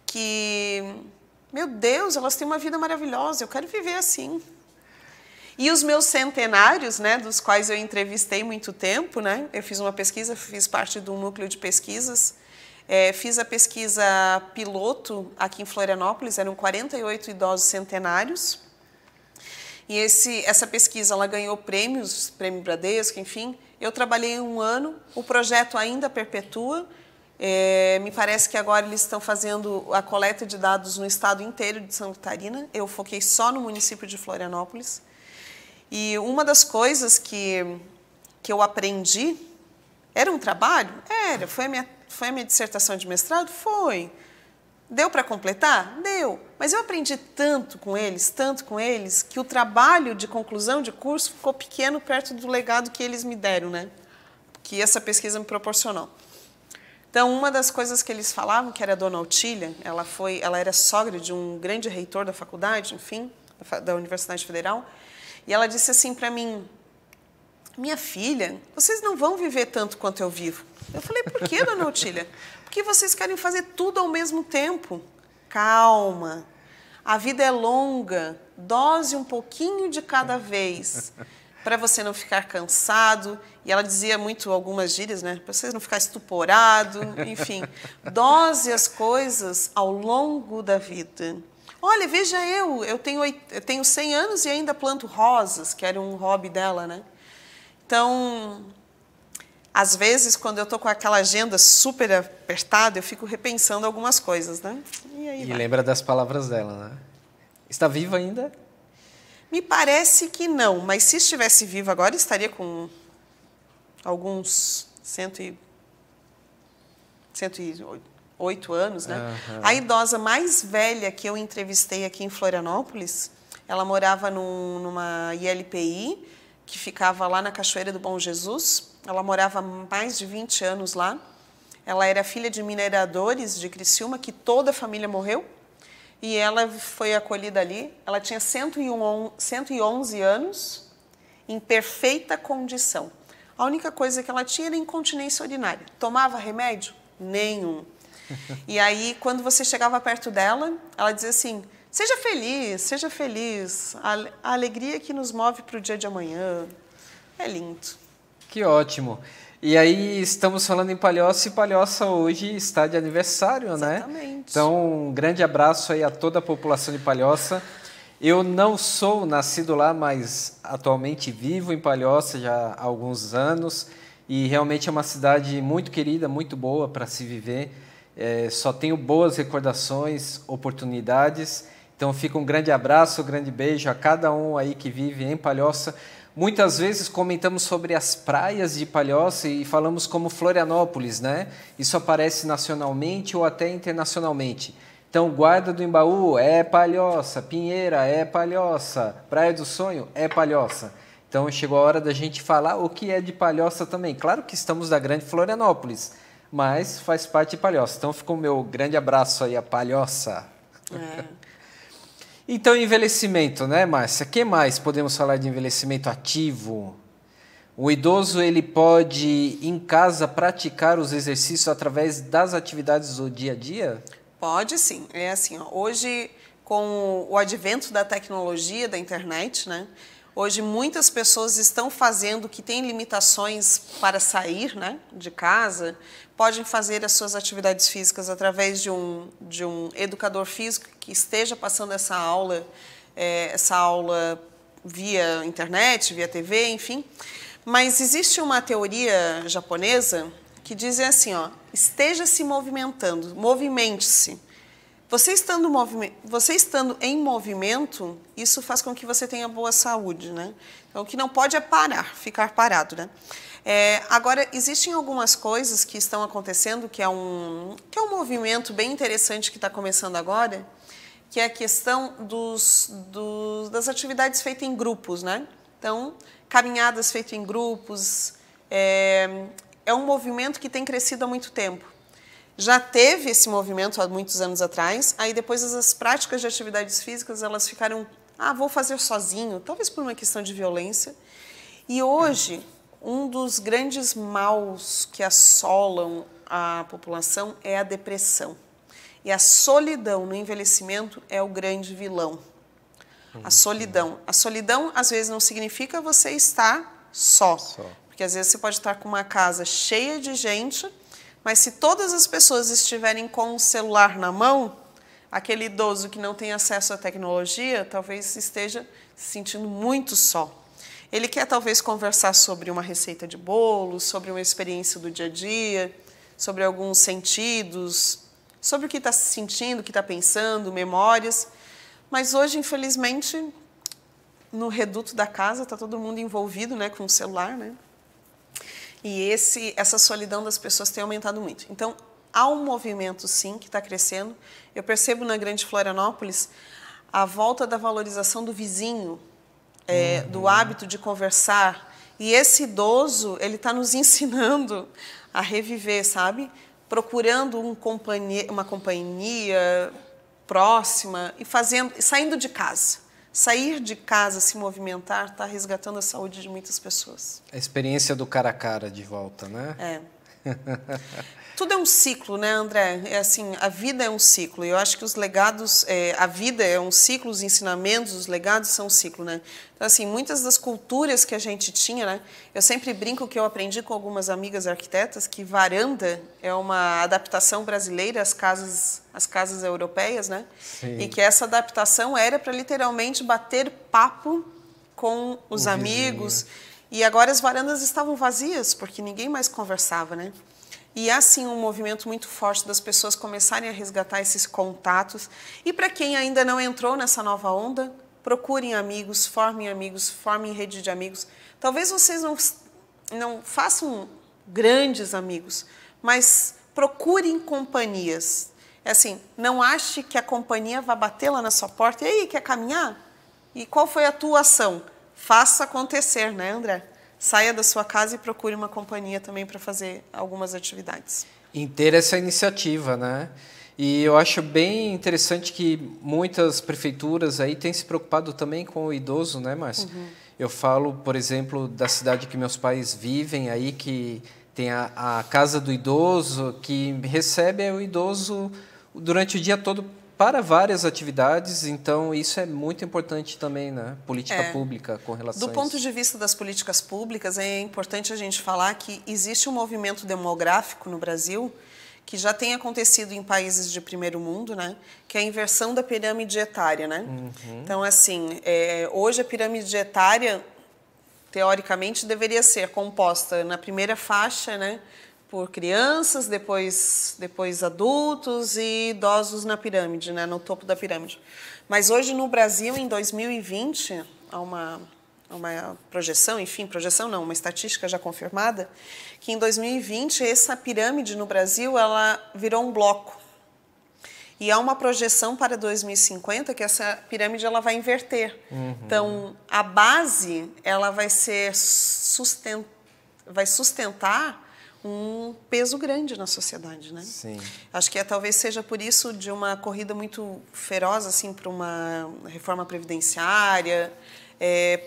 que... Meu Deus, elas têm uma vida maravilhosa, eu quero viver assim. E os meus centenários, né, dos quais eu entrevistei muito tempo, né, eu fiz uma pesquisa, fiz parte de um núcleo de pesquisas, fiz a pesquisa piloto aqui em Florianópolis, eram 48 idosos centenários, e essa pesquisa ela ganhou prêmios, Prêmio Bradesco, enfim. Eu trabalhei um ano, o projeto ainda perpetua. Me parece que agora eles estão fazendo a coleta de dados no estado inteiro de Santa Catarina. Eu foquei só no município de Florianópolis. E uma das coisas que eu aprendi, era um trabalho? Era. Foi a minha dissertação de mestrado? Foi. Deu para completar? Deu. Mas eu aprendi tanto com eles, que o trabalho de conclusão de curso ficou pequeno perto do legado que eles me deram, né? Que essa pesquisa me proporcionou. Então, uma das coisas que eles falavam, que era a dona Otília, ela era sogra de um grande reitor da faculdade, enfim, da Universidade Federal, e ela disse assim para mim, minha filha, vocês não vão viver tanto quanto eu vivo. Eu falei, por que, dona Otília? Porque vocês querem fazer tudo ao mesmo tempo. Calma, a vida é longa, dose um pouquinho de cada vez, para você não ficar cansado. E ela dizia muito algumas gírias, né? Para você não ficar estuporado, enfim. Dose as coisas ao longo da vida. Olha, veja eu tenho 100 anos e ainda planto rosas, que era um hobby dela, né? Então, às vezes, quando eu tô com aquela agenda super apertada, eu fico repensando algumas coisas, né? E lembra das palavras dela, né? Está viva ainda? Me parece que não, mas se estivesse viva agora, estaria com alguns 108 anos, né? Uhum. A idosa mais velha que eu entrevistei aqui em Florianópolis, ela morava numa ILPI, que ficava lá na Cachoeira do Bom Jesus. Ela morava mais de 20 anos lá. Ela era filha de mineradores de Criciúma, que toda a família morreu. E ela foi acolhida ali. Ela tinha 111 anos, em perfeita condição. A única coisa que ela tinha era incontinência urinária. Tomava remédio? Nenhum. E aí, quando você chegava perto dela, ela dizia assim, seja feliz, a alegria que nos move para o dia de amanhã. É lindo. Que ótimo. E aí, estamos falando em Palhoça, e Palhoça hoje está de aniversário, Exatamente. Né? Então, um grande abraço aí a toda a população de Palhoça. Eu não sou nascido lá, mas atualmente vivo em Palhoça já há alguns anos, e realmente é uma cidade muito querida, muito boa para se viver. Só tenho boas recordações, oportunidades. Então, fica um grande abraço, um grande beijo a cada um aí que vive em Palhoça. Muitas vezes comentamos sobre as praias de Palhoça e falamos como Florianópolis, né? Isso aparece nacionalmente ou até internacionalmente. Então, Guarda do Embaú é Palhoça, Pinheira é Palhoça, Praia do Sonho é Palhoça. Então, chegou a hora da gente falar o que é de Palhoça também. Claro que estamos da grande Florianópolis, mas faz parte de Palhoça. Então, fica o meu grande abraço aí a Palhoça. Então, envelhecimento, né, Márcia? O que mais podemos falar de envelhecimento ativo? O idoso ele pode, em casa, praticar os exercícios através das atividades do dia a dia? Pode sim. É assim, ó, hoje, com o advento da tecnologia, da internet, né? Hoje, muitas pessoas estão fazendo que têm limitações para sair, né, de casa, podem fazer as suas atividades físicas através de um educador físico que esteja passando essa aula via internet, via TV, enfim. Mas existe uma teoria japonesa que diz assim, ó, esteja se movimentando, movimente-se. Você estando em movimento, isso faz com que você tenha boa saúde, né? Então, o que não pode é ficar parado, né? Agora, existem algumas coisas que estão acontecendo, que é um movimento bem interessante que está começando agora, que é a questão das atividades feitas em grupos, né? Então, caminhadas feitas em grupos, é um movimento que tem crescido há muito tempo. Já teve esse movimento há muitos anos atrás, aí depois as práticas de atividades físicas, elas ficaram, vou fazer sozinho, talvez por uma questão de violência. E hoje, um dos grandes maus que assolam a população é a depressão. E a solidão no envelhecimento é o grande vilão. A solidão. A solidão, às vezes, não significa você estar só. Porque, às vezes, você pode estar com uma casa cheia de gente, mas se todas as pessoas estiverem com o celular na mão, aquele idoso que não tem acesso à tecnologia, talvez esteja se sentindo muito só. Ele quer, talvez, conversar sobre uma receita de bolo, sobre uma experiência do dia a dia, sobre alguns sentidos, sobre o que está se sentindo, o que está pensando, memórias. Mas hoje, infelizmente, no reduto da casa, está todo mundo envolvido, né, com o celular, né? E essa solidão das pessoas tem aumentado muito. Então, há um movimento, sim, que está crescendo. Eu percebo na grande Florianópolis a volta da valorização do vizinho, do hábito de conversar. E esse idoso, ele está nos ensinando a reviver, sabe? Procurando uma companhia próxima e saindo de casa. Sair de casa, se movimentar, está resgatando a saúde de muitas pessoas. A experiência do cara a cara de volta, né? Tudo é um ciclo, né, André? Assim, a vida é um ciclo. E eu acho que os legados, a vida é um ciclo, os ensinamentos, os legados são um ciclo, né? Então, assim, muitas das culturas que a gente tinha, né? Eu sempre brinco que eu aprendi com algumas amigas arquitetas que varanda é uma adaptação brasileira às casas europeias, né? Sim. E que essa adaptação era para literalmente bater papo com os amigos. E agora as varandas estavam vazias, porque ninguém mais conversava, né? E há, sim, um movimento muito forte das pessoas começarem a resgatar esses contatos. E para quem ainda não entrou nessa nova onda, procurem amigos, formem rede de amigos. Talvez vocês não façam grandes amigos, mas procurem companhias. É assim, não ache que a companhia vai bater lá na sua porta. E aí, quer caminhar? E qual foi a tua ação? Faça acontecer, né, André? Saia da sua casa e procure uma companhia também para fazer algumas atividades. Em ter essa iniciativa, né? E eu acho bem interessante que muitas prefeituras aí têm se preocupado também com o idoso, né, Márcia? Eu falo, por exemplo, da cidade que meus pais vivem aí, que tem a Casa do Idoso, que recebe o idoso durante o dia todo para várias atividades, então isso é muito importante também, né? Política pública com relação a isso. Do ponto de vista das políticas públicas, é importante a gente falar que existe um movimento demográfico no Brasil que já tem acontecido em países de primeiro mundo, né? Que é a inversão da pirâmide etária, né? Então, assim, hoje a pirâmide etária, teoricamente, deveria ser composta na primeira faixa, né? Por crianças, depois adultos e idosos na pirâmide, né, no topo da pirâmide. Mas hoje no Brasil, em 2020, há uma projeção, uma estatística já confirmada, que em 2020 essa pirâmide no Brasil ela virou um bloco. E há uma projeção para 2050 que essa pirâmide ela vai inverter. Então, a base ela vai sustentar um peso grande na sociedade, né? Sim. Acho que talvez seja por isso de uma corrida muito feroz assim para uma reforma previdenciária,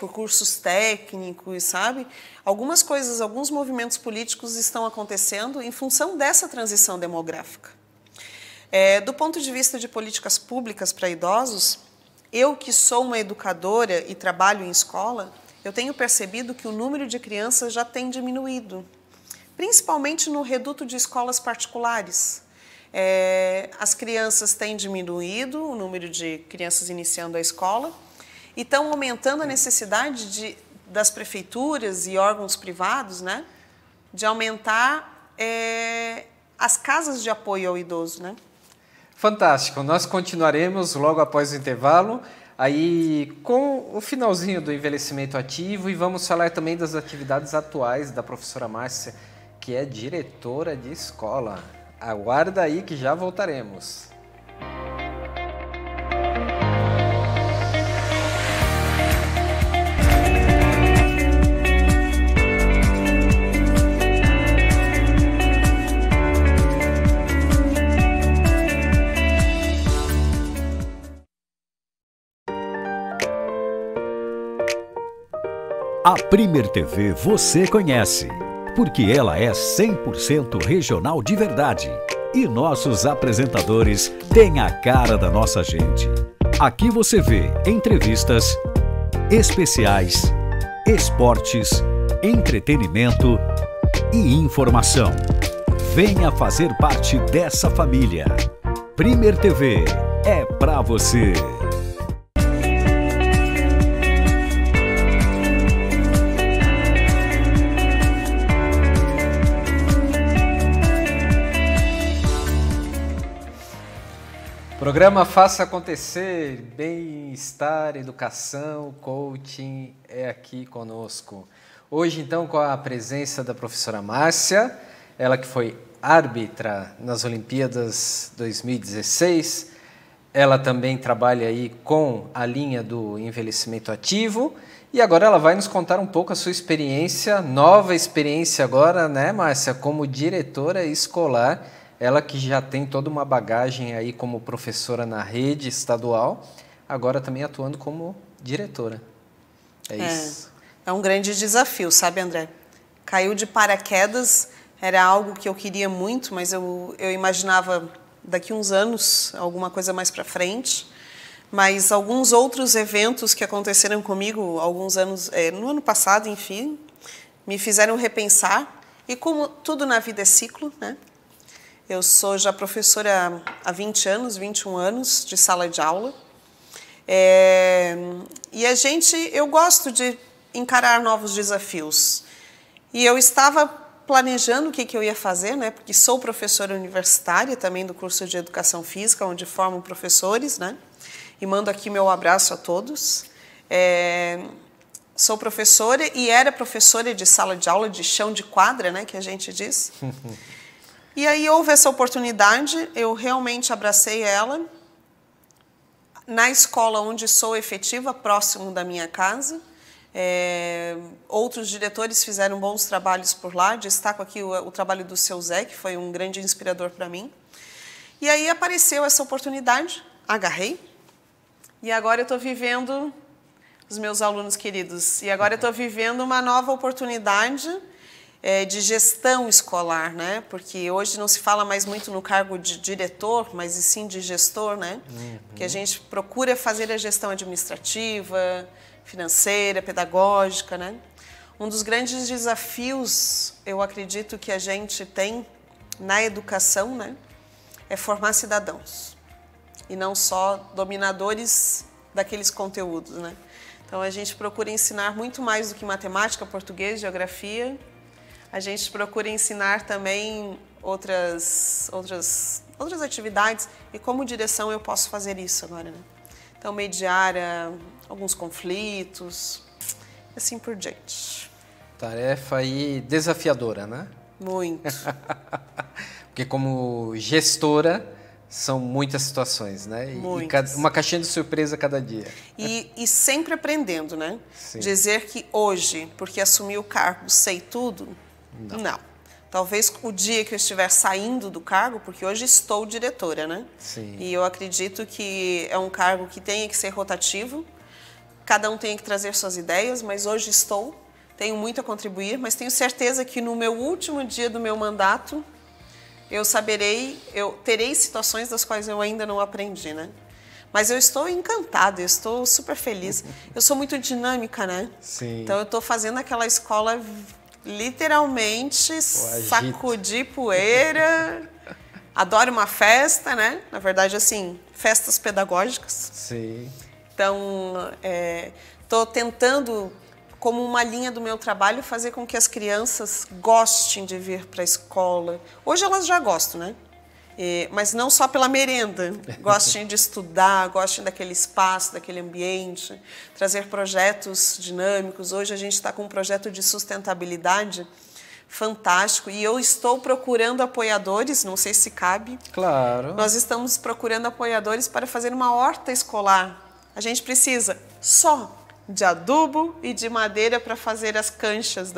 por cursos técnicos, sabe? Algumas coisas, alguns movimentos políticos estão acontecendo em função dessa transição demográfica. Do ponto de vista de políticas públicas para idosos, eu que sou uma educadora e trabalho em escola, eu tenho percebido que o número de crianças já tem diminuído, principalmente no reduto de escolas particulares. As crianças têm diminuído, o número de crianças iniciando a escola, e estão aumentando a necessidade das prefeituras e órgãos privados, né, de aumentar as casas de apoio ao idoso, né? Fantástico. Nós continuaremos logo após o intervalo, aí com o finalzinho do envelhecimento ativo, e vamos falar também das atividades atuais da professora Márcia, que é diretora de escola. Aguarda aí que já voltaremos. A Primer TV você conhece, porque ela é 100% regional de verdade. E nossos apresentadores têm a cara da nossa gente. Aqui você vê entrevistas, especiais, esportes, entretenimento e informação. Venha fazer parte dessa família. Primer TV é pra você. Programa Faça Acontecer, bem-estar, educação, coaching é aqui conosco. Hoje, então, com a presença da professora Márcia, ela que foi árbitra nas Olimpíadas 2016, ela também trabalha aí com a linha do envelhecimento ativo e agora ela vai nos contar um pouco a sua experiência, nova experiência agora, né, Márcia, como diretora escolar. Ela que já tem toda uma bagagem aí como professora na rede estadual, agora também atuando como diretora. É isso. É um grande desafio, sabe, André? Caiu de paraquedas, era algo que eu queria muito, mas eu imaginava daqui uns anos, alguma coisa mais para frente. Mas alguns outros eventos que aconteceram comigo alguns anos, no ano passado, enfim, me fizeram repensar. E como tudo na vida é ciclo, né? Eu sou já professora há 21 anos de sala de aula. E eu gosto de encarar novos desafios. E eu estava planejando o que eu ia fazer, né? Porque sou professora universitária também do curso de Educação Física, onde formo professores, né? E mando aqui meu abraço a todos. Sou professora e era professora de sala de aula, de chão de quadra, né? Que a gente diz. E aí houve essa oportunidade, eu realmente abracei ela na escola onde sou efetiva, próximo da minha casa. Outros diretores fizeram bons trabalhos por lá, destaco aqui o trabalho do seu Zé, que foi um grande inspirador para mim. E aí apareceu essa oportunidade, agarrei, e agora eu estou vivendo, os meus alunos queridos, e agora eu estou vivendo uma nova oportunidade de gestão escolar, né? Porque hoje não se fala mais muito no cargo de diretor, mas e sim de gestor, né? Porque a gente procura fazer a gestão administrativa, financeira, pedagógica, né? Um dos grandes desafios, eu acredito, que a gente tem na educação, né? É formar cidadãos e não só dominadores daqueles conteúdos, né? Então a gente procura ensinar muito mais do que matemática, português, geografia. A gente procura ensinar também outras atividades e como direção eu posso fazer isso agora, né? Então, mediar alguns conflitos, assim por diante. Tarefa aí desafiadora, né? Muito. Porque como gestora, são muitas situações, né? Muitas. E uma caixinha de surpresa a cada dia. E sempre aprendendo, né? Sim. Dizer que hoje, porque assumi o cargo, sei tudo, não. Talvez o dia que eu estiver saindo do cargo, porque hoje estou diretora, né? Sim. E eu acredito que é um cargo que tenha que ser rotativo, cada um tem que trazer suas ideias, mas hoje tenho muito a contribuir, mas tenho certeza que no meu último dia do meu mandato, eu terei situações das quais eu ainda não aprendi, né? Mas eu estou encantada, eu estou super feliz. Eu sou muito dinâmica, né? Sim. Então eu estou fazendo aquela escola literalmente sacudir poeira. Adoro uma festa, né? Na verdade, assim, festas pedagógicas. Sim. Então, estou tentando, como uma linha do meu trabalho, fazer com que as crianças gostem de vir para a escola. Hoje elas já gostam, né? Mas não só pela merenda. Gostem de estudar, gostem daquele espaço, daquele ambiente, trazer projetos dinâmicos. Hoje a gente está com um projeto de sustentabilidade fantástico e eu estou procurando apoiadores, não sei se cabe. Claro. Nós estamos procurando apoiadores para fazer uma horta escolar. A gente precisa só de adubo e de madeira para fazer as canchas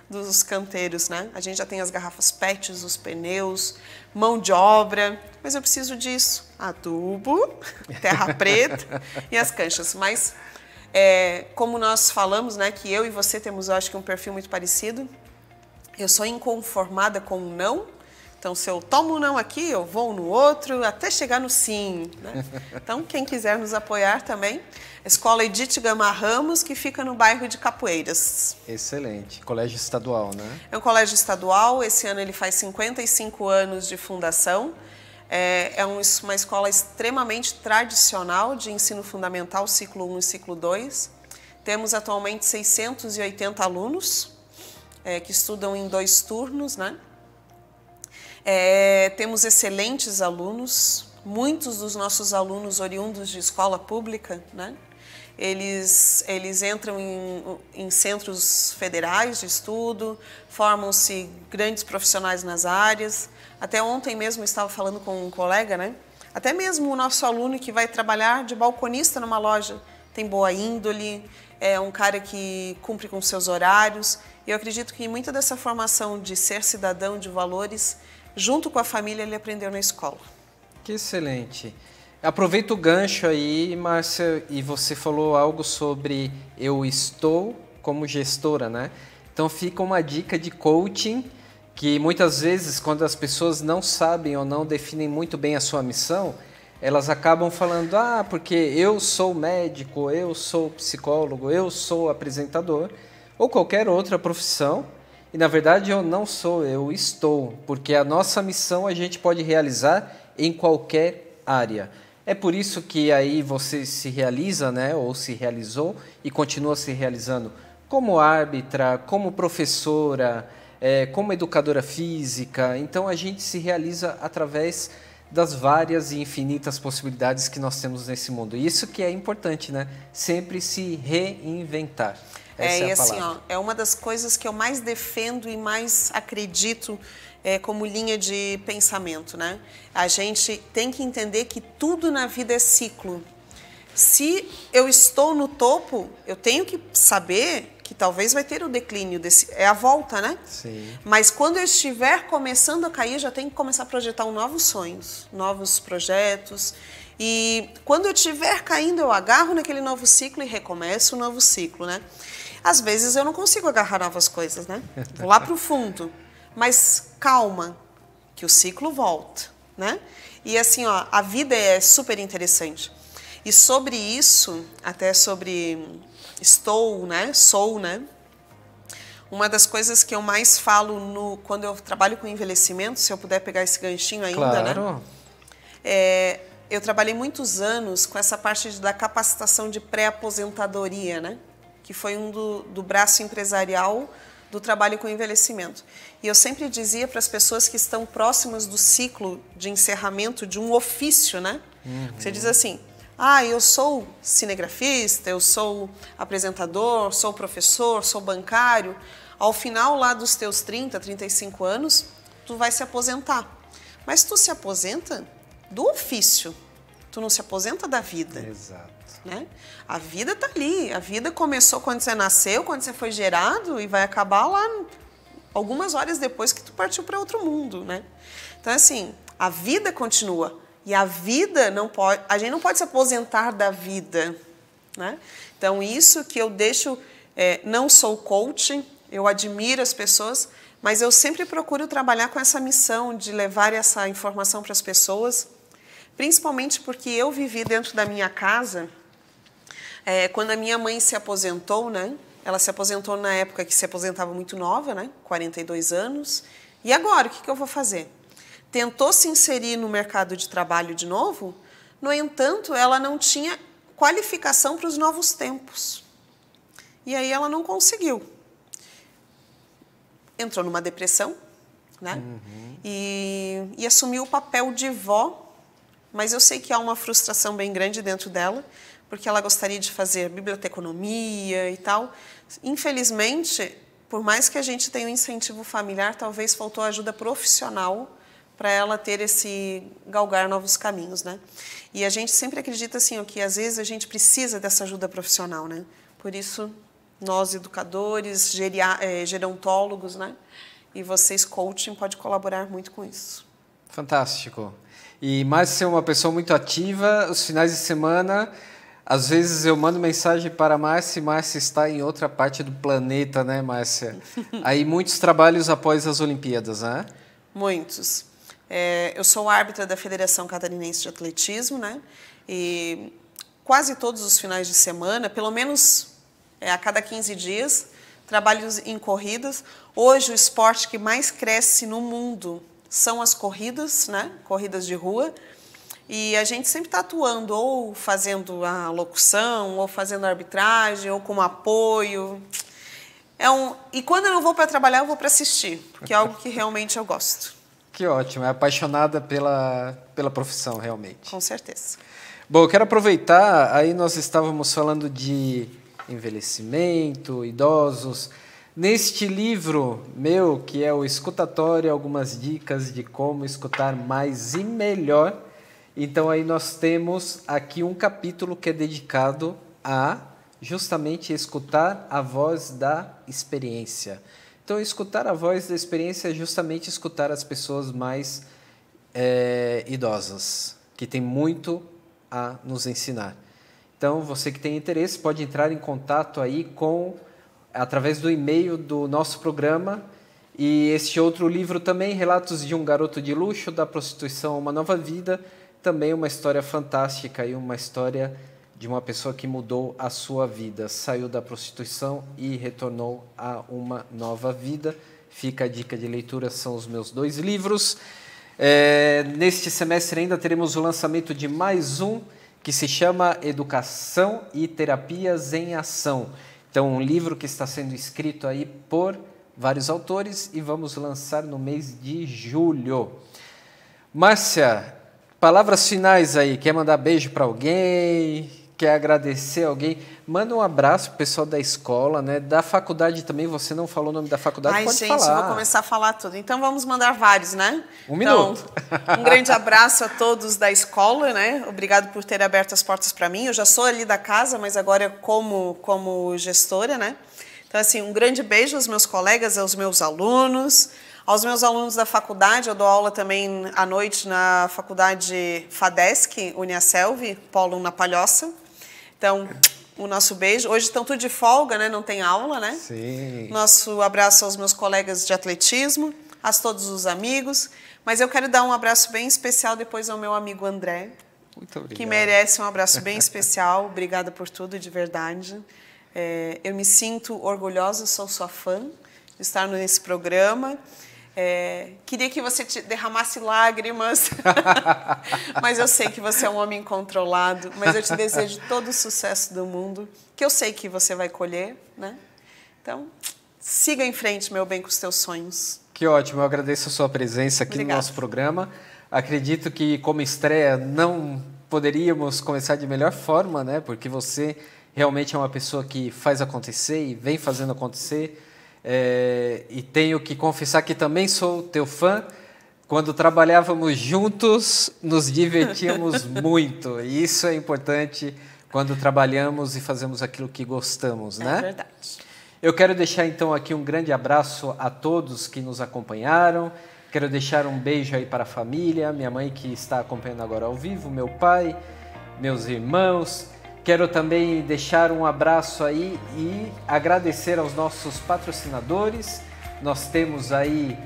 dos canteiros, né? A gente já tem as garrafas PET, os pneus, mão de obra, mas eu preciso disso. Adubo, terra preta e as canchas. Mas, como nós falamos, né, que eu e você temos, eu acho que um perfil muito parecido, eu sou inconformada com o não. Então, se eu tomo um não aqui, eu vou no outro, até chegar no sim, né? Então, quem quiser nos apoiar também, a Escola Edith Gama Ramos, que fica no bairro de Capoeiras. Excelente. Colégio estadual, né? É um colégio estadual, esse ano ele faz 55 anos de fundação. É uma escola extremamente tradicional de ensino fundamental, ciclo 1 e ciclo 2. Temos atualmente 680 alunos que estudam em 2 turnos, né? Temos excelentes alunos, muitos dos nossos alunos oriundos de escola pública, né? Eles entram em centros federais de estudo, formam-se grandes profissionais nas áreas. Até ontem mesmo eu estava falando com um colega, né? Até mesmo o nosso aluno que vai trabalhar de balconista numa loja tem boa índole, é um cara que cumpre com seus horários. E eu acredito que muita dessa formação de ser cidadão, de valores, junto com a família, ele aprendeu na escola. Que excelente. Aproveita o gancho aí, Márcia, e você falou algo sobre eu estou como gestora, né? Então fica uma dica de coaching que muitas vezes, quando as pessoas não sabem ou não definem muito bem a sua missão, elas acabam falando, porque eu sou médico, eu sou psicólogo, eu sou apresentador, ou qualquer outra profissão. E, na verdade, eu não sou, eu estou, porque a nossa missão a gente pode realizar em qualquer área. É por isso que aí você se realiza, né, ou se realizou e continua se realizando como árbitra, como professora, como educadora física. Então a gente se realiza através das várias e infinitas possibilidades que nós temos nesse mundo. E isso que é importante, né? Sempre se reinventar. Essa é a palavra. Assim, ó, é uma das coisas que eu mais defendo e mais acredito como linha de pensamento, né? A gente tem que entender que tudo na vida é ciclo. Se eu estou no topo, eu tenho que saber que talvez vai ter o declínio, é a volta, né? Sim. Mas quando eu estiver começando a cair, já tenho que começar a projetar novos sonhos, novos projetos. E quando eu estiver caindo, eu agarro naquele novo ciclo e recomeço o novo ciclo, né? Às vezes eu não consigo agarrar novas coisas, né? Vou lá para o fundo. Mas calma, que o ciclo volta, né? E assim, ó, a vida é super interessante. E sobre isso, até sobre sou, né? Uma das coisas que eu mais falo quando eu trabalho com envelhecimento, se eu puder pegar esse ganchinho ainda, claro, né? Eu trabalhei muitos anos com essa parte da capacitação de pré-aposentadoria, né? Que foi do braço empresarial do trabalho com envelhecimento. E eu sempre dizia para as pessoas que estão próximas do ciclo de encerramento de um ofício, né? Você diz assim, eu sou cinegrafista, eu sou apresentador, sou professor, sou bancário. Ao final lá dos teus 30, 35 anos, tu vai se aposentar. Mas tu se aposenta do ofício, tu não se aposenta da vida. Exato. Né? A vida está ali, a vida começou quando você nasceu, quando você foi gerado e vai acabar lá algumas horas depois que tu partiu para outro mundo, né? Então assim, a vida continua e a vida a gente não pode se aposentar da vida, né? Então isso que eu deixo, não sou coach, eu admiro as pessoas, mas eu sempre procuro trabalhar com essa missão de levar essa informação para as pessoas, principalmente porque eu vivi dentro da minha casa. Quando a minha mãe se aposentou, né? Ela se aposentou na época que se aposentava muito nova, né? 42 anos. E agora, o que eu vou fazer? Tentou se inserir no mercado de trabalho de novo, no entanto, ela não tinha qualificação para os novos tempos. E aí ela não conseguiu. Entrou numa depressão, né? E assumiu o papel de vó, mas eu sei que há uma frustração bem grande dentro dela, porque ela gostaria de fazer biblioteconomia e tal. Infelizmente, por mais que a gente tenha um incentivo familiar, talvez faltou ajuda profissional para ela ter galgar novos caminhos, né? E a gente sempre acredita assim, que às vezes a gente precisa dessa ajuda profissional, né? Por isso, nós educadores, gerontólogos, né? E vocês, coaching, pode colaborar muito com isso. Fantástico. E Márcia é uma pessoa muito ativa, os finais de semana... Às vezes eu mando mensagem para a Márcia e Márcia está em outra parte do planeta, né, Márcia? Aí muitos trabalhos após as Olimpíadas, né? Muitos. Eu sou árbitra da Federação Catarinense de Atletismo, né? E quase todos os finais de semana, pelo menos a cada 15 dias, trabalho em corridas. Hoje o esporte que mais cresce no mundo são as corridas, né? Corridas de rua. E a gente sempre está atuando, ou fazendo a locução, ou fazendo a arbitragem, ou como apoio. E quando eu não vou para trabalhar, eu vou para assistir, porque é algo que realmente eu gosto. Que ótimo, é apaixonada pela profissão, realmente. Com certeza. Bom, eu quero aproveitar, aí nós estávamos falando de envelhecimento, idosos. Neste livro meu, que é o Escutatório, algumas dicas de como escutar mais e melhor. Então aí nós temos aqui um capítulo que é dedicado a justamente escutar a voz da experiência. Então escutar a voz da experiência é justamente escutar as pessoas mais idosas, que tem muito a nos ensinar. Então você que tem interesse pode entrar em contato aí através do e-mail do nosso programa. E este outro livro também, Relatos de um Garoto de Luxo, da Prostituição a uma Nova Vida, também uma história fantástica e uma história de uma pessoa que mudou a sua vida, saiu da prostituição e retornou a uma nova vida. Fica a dica de leitura, são os meus 2 livros. Neste semestre ainda teremos o lançamento de mais um que se chama Educação e Terapias em Ação. Então, um livro que está sendo escrito aí por vários autores e vamos lançar no mês de julho. Márcia, palavras finais aí. Quer mandar beijo para alguém? Quer agradecer alguém? Manda um abraço pro pessoal da escola, né? Da faculdade também, você não falou o nome da faculdade, pode gente, falar. Eu vou começar a falar tudo. Então, vamos mandar vários, né? Um minuto. Um grande abraço a todos da escola, né? Obrigado por ter aberto as portas para mim. Eu já sou ali da casa, mas agora como gestora, né? Então, assim, um grande beijo aos meus colegas, aos meus alunos da faculdade. Eu dou aula também à noite na faculdade FADESC, Uniaselv, Polo na Palhoça. Então, o nosso beijo. Hoje estão tudo de folga, né? Não tem aula, né? Sim. Nosso abraço aos meus colegas de atletismo, a todos os amigos. Mas eu quero dar um abraço bem especial depois ao meu amigo André. Muito obrigado. Que merece um abraço bem especial. Obrigada por tudo, de verdade. Eu me sinto orgulhosa, sou sua fã de estar nesse programa. Queria que você derramasse lágrimas, mas eu sei que você é um homem controlado, mas eu te desejo todo o sucesso do mundo, que eu sei que você vai colher, né? Então, siga em frente, meu bem, com os teus sonhos. Que ótimo, eu agradeço a sua presença aqui Obrigada. no nosso programa. Acredito que como estreia não poderíamos começar de melhor forma, né? Porque você realmente é uma pessoa que faz acontecer e vem fazendo acontecer. E tenho que confessar que também sou teu fã. Quando trabalhávamos juntos, nos divertíamos muito. E isso é importante quando trabalhamos e fazemos aquilo que gostamos, né? É verdade. Eu quero deixar então aqui um grande abraço a todos que nos acompanharam. Quero deixar um beijo aí para a família, minha mãe que está acompanhando agora ao vivo, meu pai, meus irmãos. Quero também deixar um abraço aí e agradecer aos nossos patrocinadores. Nós temos aí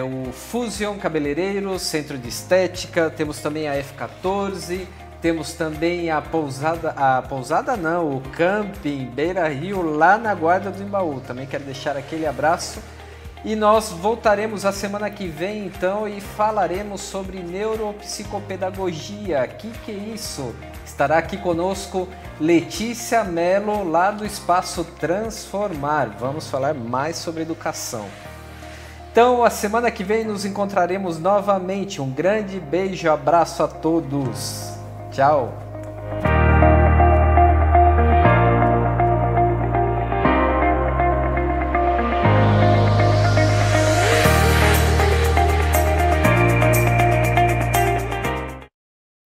o Fusion Cabeleireiro, Centro de Estética, temos também a F14, temos também o Camping Beira Rio, lá na Guarda do Embaú. Também quero deixar aquele abraço. E nós voltaremos a semana que vem, então, e falaremos sobre neuropsicopedagogia. Que é isso? Estará aqui conosco Letícia Mello, lá do Espaço Transformar. Vamos falar mais sobre educação. Então, a semana que vem nos encontraremos novamente. Um grande beijo, abraço a todos. Tchau!